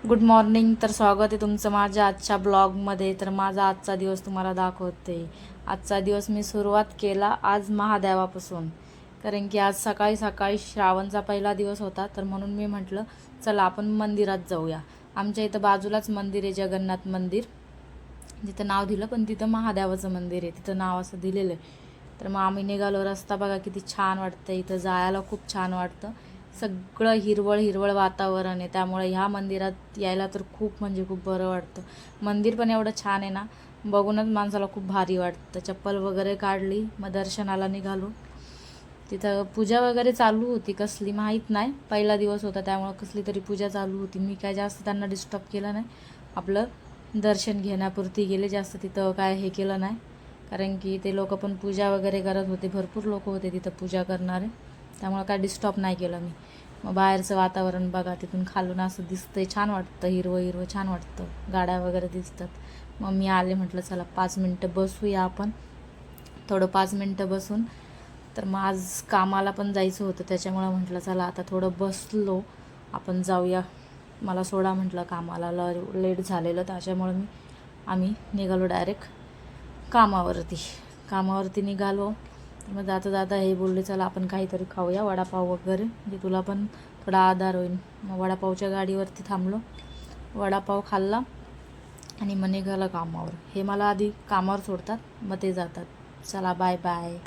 Good morning. तर स्वागत आहे तुमचं माझ्या आजच्या ब्लॉगमध्ये. तर माझा आजचा दिवस तुम्हाला दाखवते. आजचा दिवस मी सुरुवात केला आज महादेवापासून, कारण की आज सकाळी सकाळी श्रावणचा पहिला दिवस होता. तर म्हणून मी म्हटलं चला आपण मंदिरात जाऊया. आमच्या इथं बाजूलाच मंदिर आहे, जगन्नाथ मंदिर. तिथं नाव दिलं पण तिथं महादेवाचं मंदिर आहे, तिथं नाव असं दिलेलं आहे. तर मग आम्ही निघालो. रस्ता बघा किती छान वाटतं, इथं जायला खूप छान वाटतं. सगळं हिरवळ हिरवळ वातावरण आहे, त्यामुळे ह्या मंदिरात यायला तर खूप म्हणजे खूप बरं वाटतं. मंदिर पण एवढं छान आहे ना, बघूनच माणसाला खूप भारी वाटतं. चप्पल वगैरे काढली, मग दर्शनाला निघालो. तिथं पूजा वगैरे चालू होती, कसली माहीत नाही, पहिला दिवस होता त्यामुळं कसली तरी पूजा चालू होती. मी काय जास्त त्यांना डिस्टर्ब केलं नाही, आपलं दर्शन घेण्यापुरती गेले, जास्त तिथं काय हे केलं नाही. कारण की ते लोक पण पूजा वगैरे करत होते, भरपूर लोक होते तिथं पूजा करणारे, त्यामुळे काय डिस्टर्ब नाही केलं मी. मग बाहेरचं वातावरण बघा, तिथून खालून असं दिसतंय, छान वाटतं, हिरवं हिरवं छान वाटतं, गाड्या वगैरे दिसतात. मग मी आले, म्हटलं चला 5 मिनटं बसूया आपण. थोडं 5 मिनटं बसून तर मग आज कामाला पण जायचं होतं, त्याच्यामुळं म्हटलं चला आता थोडं बसलो आपण जाऊया. मला सोडा म्हटलं कामाला, लेट झालेलं, त्याच्यामुळं आम्ही निघालो डायरेक्ट कामावरती निघालो. मग जाता जाता हे बोलले चला आपण काहीतरी खाऊया, वडापाव वगैरे, म्हणजे तुला पण थोडा आधार होईल. मग वडापावच्या गाडीवरती थांबलो, वडापाव खाल्ला आणि मग निघालं कामावर. हे मला आधी कामावर सोडतात, मग ते जातात. चला बाय बाय.